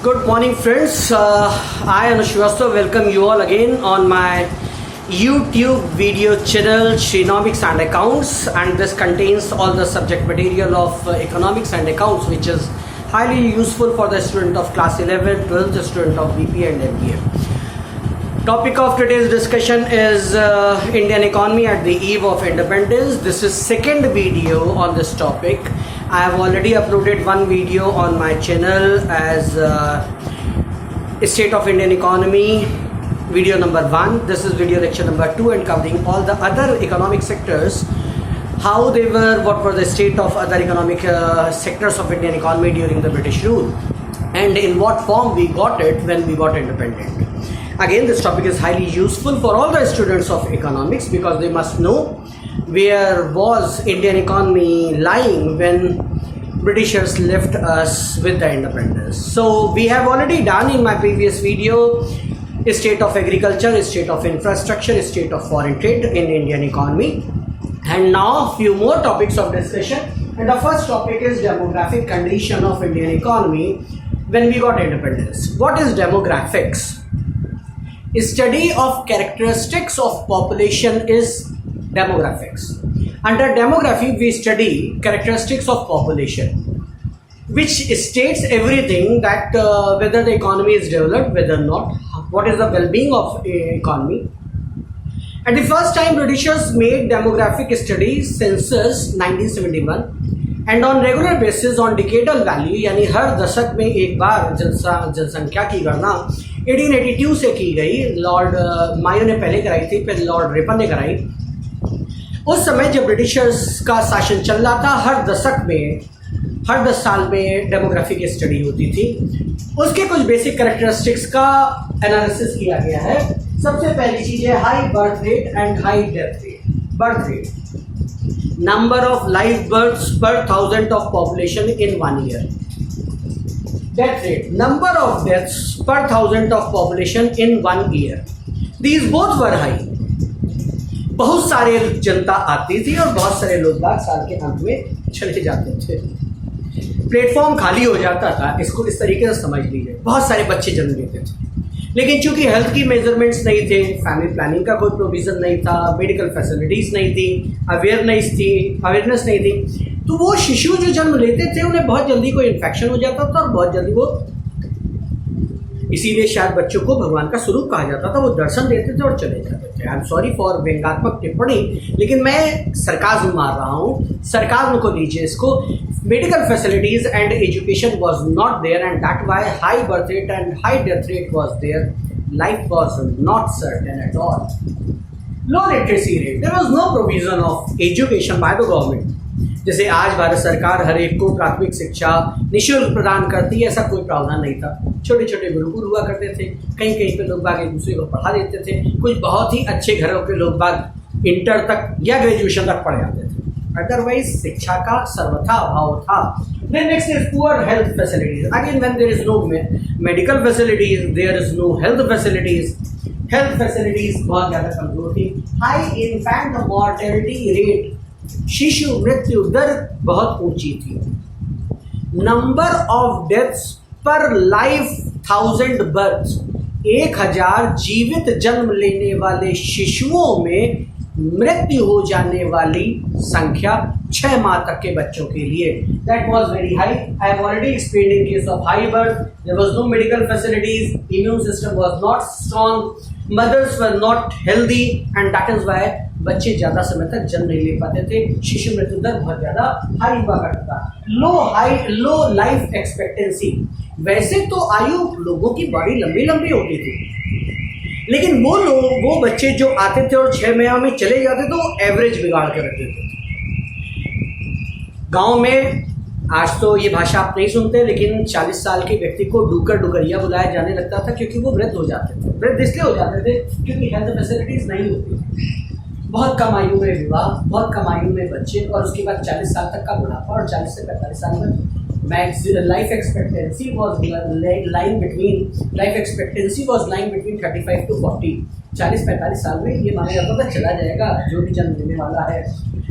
Good morning, friends. I, Anush Srivastava, welcome you all again on my YouTube video channel, Shrinomics and Accounts, and this contains all the subject material of economics and accounts, which is highly useful for the student of class 11, 12th, student of BPA and MBA. Topic of today's discussion is Indian economy at the eve of independence. This is second video on this topic. I have already uploaded one video on my channel as State of Indian Economy, video number 1. This is video lecture number 2 and covering all the other economic sectors, how they were, what were the state of other economic sectors of Indian economy during the British rule, and in what form we got it when we got independent. Again, this topic is highly useful for all the students of economics because they must know where was Indian economy lying when Britishers left us with the independence. So we have already done in my previous video state of agriculture, state of infrastructure, state of foreign trade in Indian economy, and now few more topics of discussion. And the first topic is demographic condition of Indian economy when we got independence. What is demographics? Study of characteristics of population is demographics. Under demography, we study characteristics of population, which states everything that whether the economy is developed, whether not, what is the well-being of economy. At the first time, Britishers made demographic studies census 1971, and on regular basis on decadal value, यानी हर दशक में एक बार जनसंख्या की गणना 1882 से की गई. लॉर्ड मायो ने पहले कराई थी, फिर लॉर्ड रिपन ने कराई. उस समय जब ब्रिटिशर्स का शासन चल रहा था, हर दशक में, हर 10 साल में डेमोग्राफिक स्टडी होती थी. उसके कुछ बेसिक कैरेक्टरिस्टिक्स का एनालिसिस किया गया है. सबसे पहली चीज है high birth rate and high death rate. Birth rate, number of live births per 1000 of population in 1 year. Death rate, number of deaths per 1000 of population in 1 year. These both were high. बहुत सारे जनता आती थी और बहुत सारे लोग बाग साल के अंत में चले जाते थे. प्लेटफॉर्म खाली हो जाता था. इसको इस तरीके से समझ लीजिए, बहुत सारे बच्चे जन्म लेते थे, लेकिन चूंकि हेल्थ की मेजरमेंट्स नहीं थे, फैमिली प्लानिंग का कोई प्रोविजन नहीं था, मेडिकल फैसिलिटीज नहीं थी, अवेयरनेस नहीं थी, तो वो शिशु जो जन्म लेते थे उन्हें बहुत जल्दी कोई इन्फेक्शन हो जाता था और बहुत जल्दी वो, इसीलिए शायद बच्चों को भगवान का स्वरूप कहा जाता था. वो दर्शन देते थे और चले जाते थे. आई एम सॉरी फॉर व्यंग्यात्मक टिप्पणी, लेकिन मैं सरकाज़्म मार रहा हूँ. सरकाज़्म को लीजिए इसको. Medical facilities and education was not there and that why high birth rate and high death rate was there. Life was not certain at all. Low literacy rate, there was no provision of education by the government. जैसे आज भारत सरकार हर एक को प्राथमिक शिक्षा निःशुल्क प्रदान करती है, ऐसा कोई प्रावधान नहीं था. छोटे छोटे गुरुकुल हुआ करते थे, कहीं कहीं पे लोग बाग एक दूसरे को पढ़ा देते थे. कुछ बहुत ही अच्छे घरों के लोग बाग इंटर तक या ग्रेजुएशन तक पढ़ जाते थे. अदरवाइज शिक्षा का सर्वथा अभाव था. Then next is poor health facilities. Again, when there is no medical facilities, there is no health facilities. Health facilities बहुत ज़्यादा कमजोर थी. High infant mortality rate, शिशु मृत्यु दर बहुत ऊंची थी. नंबर ऑफ डेथ्स पर लाइफ 1000 बर्थ, 1000 जीवित जन्म लेने वाले शिशुओं में मृत्यु हो जाने वाली संख्या 6 माह तक के बच्चों के लिए. That was very high. I have already explained in case of high birth there was no medical facilities, immune system was not strong, mothers were not healthy and that is why बच्चे ज़्यादा समय तक जन्म नहीं ले पाते थे. शिशु मृत्यु दर बहुत ज़्यादा हाई हुआ करता था. लो लाइफ एक्सपेक्टेंसी. वैसे तो आयु लोगों की बड़ी लंबी लंबी होती थी, लेकिन वो बच्चे जो आते थे और 6 महीने में चले जाते थे, वो एवरेज बिगाड़ कर रखते थे. गांव में आज तो ये भाषा आप नहीं सुनते, लेकिन 40 साल के व्यक्ति को डुकरिया बुलाया जाने लगता था, क्योंकि वो वृद्ध हो जाते थे. वृद्ध इसलिए हो जाते थे क्योंकि हेल्थ फैसिलिटीज नहीं होती थी. बहुत कम आयु में विवाह, बहुत कम आयु में बच्चे, और उसके बाद 40 साल तक का बुढ़ापा, और 40 से 45 साल में life expectancy was line between 35 to 40. 40-45 साल में ये माना जाता था चला जाएगा जो भी जन्म लेने वाला है.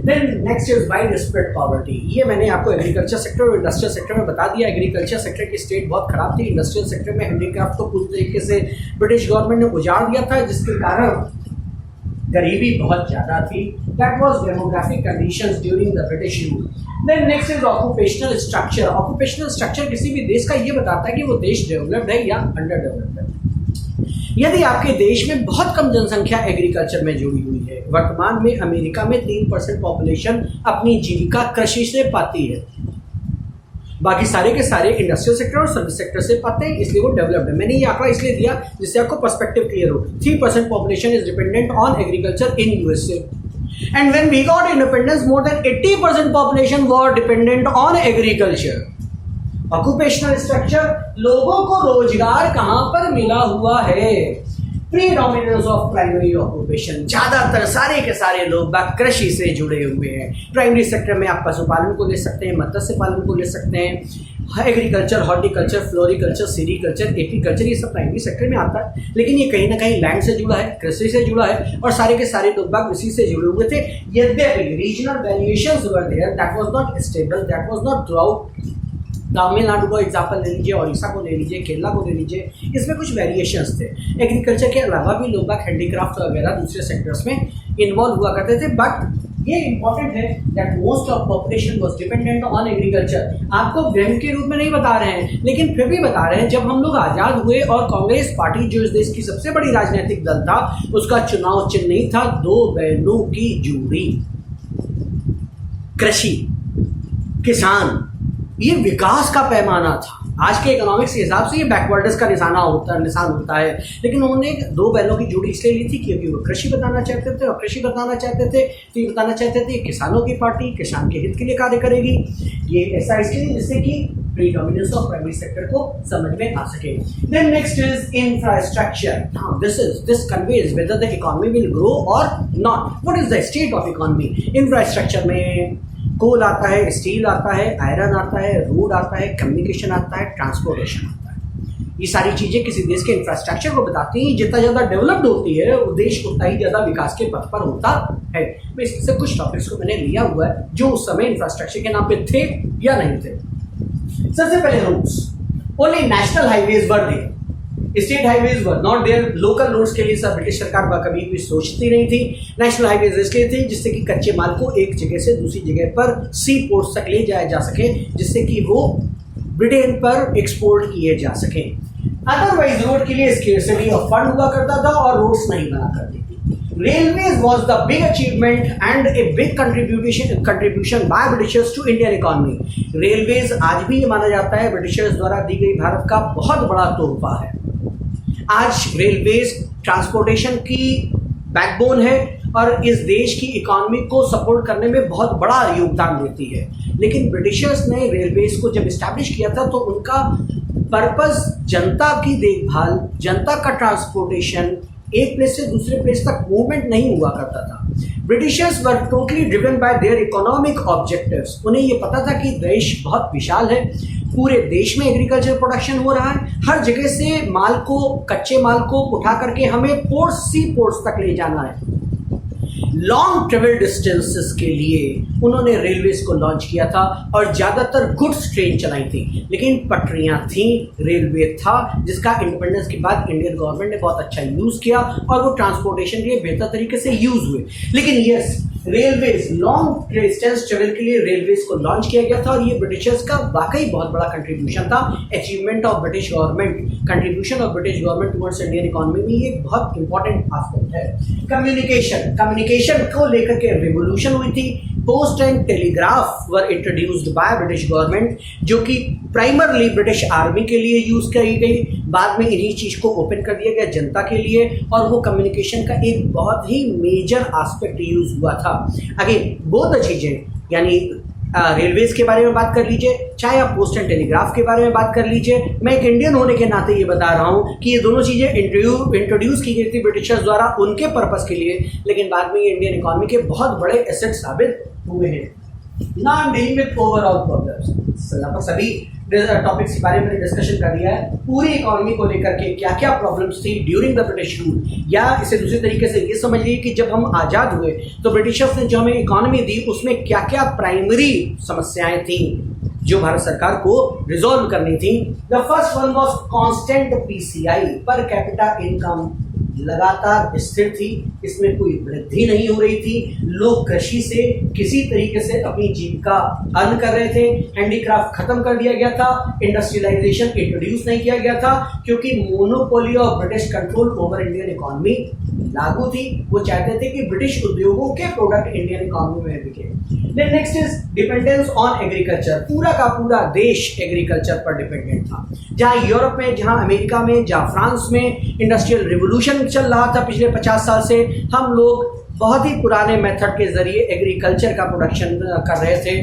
Then next is wide spread poverty. ये मैंने आपको एग्रीकल्चर सेक्टर और इंडस्ट्रियल सेक्टर में बता दिया। एग्रीकल्चर सेक्टर की स्टेट बहुत खराब थी। इंडस्ट्रियल सेक्टर में हैंडीक्राफ्ट को पूरी तरीके से ब्रिटिश गवर्नमेंट ने उजाड़ दिया था, जिसके कारण गरीबी बहुत ज़्यादा थी। That was demographic conditions during the British rule. Then next is occupational structure. Occupational structure किसी भी देश का ये बताता है कि वो देश डेवलप्ड है या अंडर डेवलप्ड है। यदि आपके देश में बहुत कम जनसंख्या एग्रीकल्चर में जुड़ी हुई है, वर्तमान में अमेरिका में 3% पॉपुलेशन अपनी जीविका कृषि से पाती है, बाकी सारे के सारे इंडस्ट्रियल सेक्टर और सर्विस सेक्टर से पाते हैं, इसलिए वो डेवलप्ड है। मैंने ये आंकड़ा इसलिए दिया जिससे आपको पर्सपेक्टिव क्लियर हो। 3% population is dependent on agriculture in USA, and when we got independence more than 80% population were dependent on agriculture. Occupational structure, लोगों को रोजगार कहां पर मिला हुआ है? प्रीडोमिनेंस ऑफ प्राइमरी ऑक्यूपेशन, ज्यादातर सारे के सारे लोग कृषि से जुड़े हुए हैं। प्राइमरी सेक्टर में आप पशुपालन को ले सकते हैं, मत्स्य पालन को ले सकते हैं, agriculture, horticulture, floriculture, sericulture, apiculture, ये सब प्राइमरी सेक्टर में आता है। लेकिन ये कहीं ना कहीं लैंड से जुड़ा है, कृषि से जुड़ा है, और सारे के सारे लोग इसी से जुड़े हुए थे। यद्यपि regional variations were there, that was not stable, that was not throughout. Tamil Nadu को एग्जाम्पल ले लीजिए, उड़ीसा को ले लीजिए, केरला को ले लीजिए, इसमें कुछ वेरिएशंस थे। एग्रीकल्चर के अलावा भी लोग हैंडीक्राफ्ट वगैरह दूसरे सेक्टर्स में इन्वॉल्व हुआ करते थे, बट ये इंपॉर्टेंट है that most of population was dependent on agriculture. आपको व्यंग के रूप में नहीं बता रहे हैं, लेकिन फिर भी बता रहे हैं। जब हम लोग आजाद हुए और कांग्रेस पार्टी जो इस देश की सबसे बड़ी राजनीतिक दल था, उसका चुनाव चिन्ह नहीं था 2 बैलों की जोड़ी। कृषि, किसान, ये विकास का पैमाना था। आज के इकोनॉमिक्स के हिसाब से ये बैकवर्डनेस का निशान होता है, लेकिन उन्होंने 2 बैलों की जोड़ी इसलिए ली थी क्योंकि वो कृषि बताना चाहते थे, और कृषि बताना चाहते थे तो ये बताना चाहते थे किसानों की पार्टी किसान के हित के लिए कार्य करेगी। ये ऐसा इसके लिए जिससे कि प्रीडोमिनेंस ऑफ प्राइमरी सेक्टर को समझ में आ सके। Then next is infrastructure. Now this conveys whether the economy will grow or not. What is the state of economy? Infrastructure में कोल आता है, स्टील आता है, आयरन आता है, रोड आता है, कम्युनिकेशन आता है, ट्रांसपोर्टेशन आता है। ये सारी चीजें किसी देश के इंफ्रास्ट्रक्चर को बताती हैं। जितना ज्यादा डेवलप्ड होती है वो देश उतना ही ज्यादा विकास के पथ पर होता है। मैं इससे कुछ टॉपिक्स को मैंने लिया हुआ है जो उस समय इंफ्रास्ट्रक्चर के नाम पे थे या नहीं थे। सबसे पहले roads, only national highways were there, state highways were not there. Local roads के लिए सब ब्रिटिश सरकार कभी भी सोचती नहीं थी। नेशनल हाईवेज इसलिए थे जिससे कि कच्चे माल को एक जगह से दूसरी जगह पर सी पोर्ट्स तक ले जाया जा सके, जिससे कि वो ब्रिटेन पर एक्सपोर्ट किए जा सके। अदरवाइज रोड के लिए स्केर्सिटी ऑफ फंड हुआ करता था और रोड्स नहीं बना करती थी। Railways was the big achievement and a big contribution by Britishers to Indian economy. Railways आज भी माना जाता है ब्रिटिशर्स द्वारा दी गई भारत का बहुत बड़ा तोहफा है। आज रेलवेज ट्रांसपोर्टेशन की बैकबोन है और इस देश की इकोनॉमी को सपोर्ट करने में बहुत बड़ा योगदान देती है। लेकिन ब्रिटिशर्स ने रेलवेज को जब इस्टेब्लिश किया था तो उनका पर्पस जनता की देखभाल, जनता का ट्रांसपोर्टेशन, एक प्लेस से दूसरे प्लेस तक मूवमेंट नहीं हुआ करता था। Britishers were totally driven by their economic objectives. उन्हें ये पता था कि देश बहुत विशाल है, पूरे देश में एग्रीकल्चर प्रोडक्शन हो रहा है, हर जगह से माल को, कच्चे माल को उठा करके हमें पोर्ट्स, सी पोर्ट्स तक ले जाना है। लॉन्ग ट्रेवल डिस्टेंसेस के लिए उन्होंने रेलवेज को लॉन्च किया था और ज़्यादातर गुड्स ट्रेन चलाई थी, लेकिन पटरियां थी, रेलवे था, जिसका इंडिपेंडेंस के बाद इंडियन गवर्नमेंट ने बहुत अच्छा यूज़ किया और वो ट्रांसपोर्टेशन के लिए बेहतर तरीके से यूज़ हुए। लेकिन yes, railways, long distance travel के लिए रेलवेज को लॉन्च किया गया था और ये ब्रिटिशर्स का वाकई बहुत बड़ा कंट्रीब्यूशन था। Achievement of British government, contribution of British government towards Indian economy में ये बहुत इंपॉर्टेंट एस्पेक्ट है। कम्युनिकेशन को लेकर के रिवोल्यूशन हुई थी। Post and telegraph were introduced by British government, जो कि प्राइमरली ब्रिटिश आर्मी के लिए यूज करी गई। बाद में इन्हीं चीज को ओपन कर दिया गया जनता के लिए और वो कम्युनिकेशन का एक बहुत ही मेजर एस्पेक्ट यूज हुआ था। अगेन बहुत चीजें, यानी रेलवेज के बारे में बात कर लीजिए, चाहे आप पोस्ट एंड टेलीग्राफ के बारे में बात कर लीजिए। मैं एक इंडियन होने के नाते ये बता रहा हूँ कि ये दोनों चीज़ें इंट्रोड्यूस की गई थी ब्रिटिशर्स द्वारा उनके पर्पस के लिए, लेकिन बाद में ये इंडियन इकोनॉमी के बहुत बड़े एसेट साबित हुए हैं। ना I am dealing with overall problems, सभी टॉपिक्स के बारे में डिस्कशन कर दिया है। पूरी इकोनॉमी को लेकर के क्या क्या प्रॉब्लम्स थी ड्यूरिंग द ब्रिटिश रूल, या इसे दूसरी तरीके से ये समझिए कि जब हम आज़ाद हुए तो ब्रिटिशर्स ने जो हमें इकोनॉमी दी उसमें क्या क्या प्राइमरी समस्याएं थी जो भारत सरकार को रिजॉल्व करनी थी। The first one was constant PCI, per capita income लगातार स्थिर थी, इसमें कोई वृद्धि नहीं हो रही थी। लोग कृषि से किसी तरीके से अपनी जीविका अर्न कर रहे थे। हैंडीक्राफ्ट खत्म कर दिया गया था, इंडस्ट्रियलाइजेशन इंट्रोड्यूस नहीं किया गया था क्योंकि मोनोपोली और British control over Indian economy लागू थी। वो चाहते थे कि ब्रिटिश उद्योगों के प्रोडक्ट इंडियन इकोनॉमी में बिके। Then next is dependence on agriculture. पूरा का पूरा देश एग्रीकल्चर पर डिपेंडेंट था। जहां यूरोप में, जहां अमेरिका में, जहां फ्रांस में इंडस्ट्रियल रिवोल्यूशन चल रहा था पिछले 50 साल से, हम लोग बहुत ही पुराने मेथड के जरिए एग्रीकल्चर का प्रोडक्शन कर रहे थे।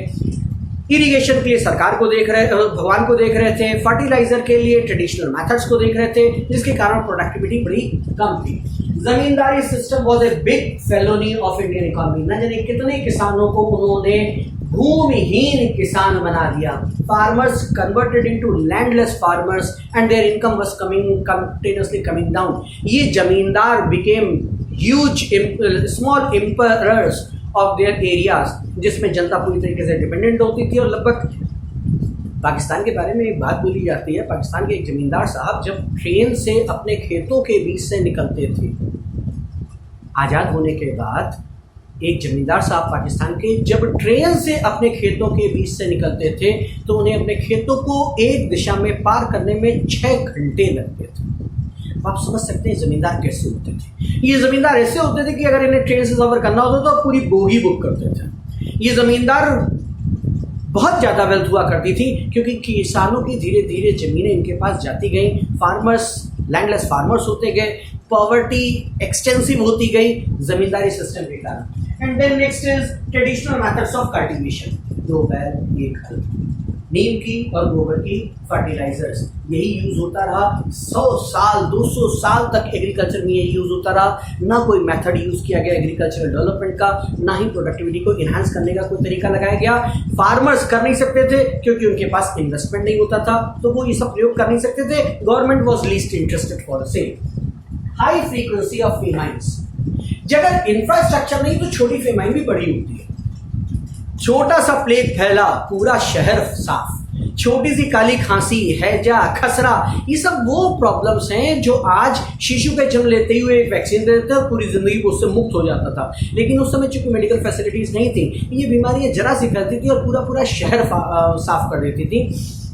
इरिगेशन के लिए सरकार को देख रहे, भगवान को देख रहे थे। फर्टिलाइजर के लिए ट्रेडिशनल मेथड्स को देख रहे थे, जिसके कारण प्रोडक्टिविटी बड़ी कम थी। Zamindari system was a big felony of Indian economy. न जाने कितने किसानों को उन्होंने भूमिहीन किसान बना दिया। Farmers converted into landless farmers and there income was continuously coming down. ये जमींदार became huge small emperors of their areas, जिसमें जनता पूरी तरीके से डिपेंडेंट होती थी। और लगभग पाकिस्तान के बारे में एक बात बोली जाती है, पाकिस्तान के एक जमींदार साहब जब ट्रेन से अपने खेतों के बीच से निकलते थे, आज़ाद होने के बाद एक जमींदार साहब पाकिस्तान के जब ट्रेन से अपने खेतों के बीच से निकलते थे तो उन्हें अपने खेतों को एक दिशा में पार करने में 6 घंटे लगते थे। आप समझ सकते हैं जमींदार कैसे होते थे। ये जमींदार ऐसे होते थे कि अगर इन्हें ट्रेन से सफर करना होता तो पूरी बोगी बुक करते थे। ये जमींदार बहुत ज़्यादा वेल्थ हुआ करती थी क्योंकि किसानों की धीरे धीरे जमीनें इनके पास जाती गई, फार्मर्स लैंडलेस फार्मर्स होते गए, पॉवर्टी एक्सटेंसिव होती गई जमींदारी सिस्टम के कारण। And then next is traditional methods of cultivation. 2 बैल 1 हल, नीम की और गोबर की फर्टिलाइजर्स, यही यूज होता रहा 100 साल 200 साल तक एग्रीकल्चर में यही यूज होता रहा। ना कोई मेथड यूज किया गया एग्रीकल्चरल डेवलपमेंट का, ना ही प्रोडक्टिविटी को इनहांस करने का कोई तरीका लगाया गया। फार्मर्स कर नहीं सकते थे क्योंकि उनके पास इन्वेस्टमेंट नहीं होता था, तो वो ये सब प्रयोग कर नहीं सकते थे। Government was least interested for the same. High frequency of famines, जब इंफ्रास्ट्रक्चर नहीं तो छोटी फेमाइन भी बड़ी होती है। छोटा सा प्लेग फैला, पूरा शहर साफ। छोटी सी काली खांसी, हैजा, खसरा, ये सब वो प्रॉब्लम्स हैं जो आज शिशु के जन्म लेते हुए वैक्सीन दे देते हैं और पूरी जिंदगी उससे मुक्त हो जाता था। लेकिन उस समय चूंकि मेडिकल फैसिलिटीज नहीं थी, ये बीमारियां जरा सी फैलती थी और पूरा पूरा शहर साफ कर देती थी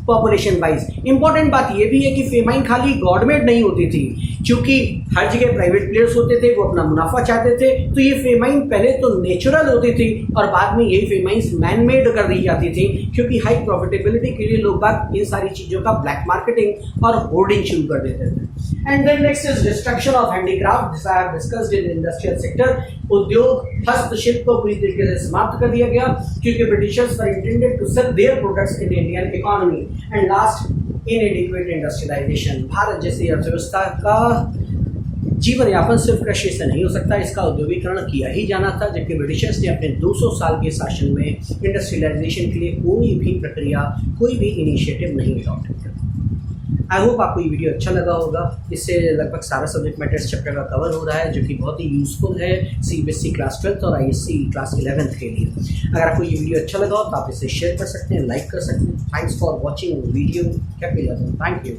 पॉपुलेशन वाइज। इंपॉर्टेंट बात यह भी है कि फेमाइन खाली गवर्नमेंट नहीं होती थी, क्योंकि हर जगह प्राइवेट प्लेयर्स होते थे, वो अपना मुनाफा चाहते थे। तो ये फेमाइन पहले तो नेचुरल होती थी और बाद में यही फेमाइंस मैन मेड कर दी जाती थी, क्योंकि हाई प्रॉफिटेबिलिटी के लिए लोग बाग इन सारी चीजों का ब्लैक मार्केटिंग और होर्डिंग शुरू कर देते थे। And then next is destruction of handicraft, this I have discussed in industrial sector. उद्योग हस्तशिल्प को पूरी तरीके से समाप्त कर दिया गया क्योंकि Britishers were intended to sell their products in Indian economy. And last, inadequate industrialisation. Bharat जैसी अर्थव्यवस्था का जीवन यापन सिर्फ कृषि से नहीं हो सकता, इसका उद्योगीकरण किया ही जाना था। जबकि ब्रिटिशर्स ने अपने 200 साल के शासन में इंडस्ट्रियलाइजेशन के लिए कोई भी प्रक्रिया, कोई भी इनिशिएटिव नहीं अडॉप्ट किया। आई होप आपको ये वीडियो अच्छा लगा होगा। इससे लगभग सारा सब्जेक्ट मैटर इस चैप्टर का कवर हो रहा है, जो कि बहुत ही यूजफुल है सीबीएसई क्लास 12 और आईएससी क्लास 11 के लिए। अगर आपको ये वीडियो अच्छा लगा हो तो आप इसे शेयर कर सकते हैं, लाइक कर सकते हैं। Thanks for watching video. Happy learning. Thank you.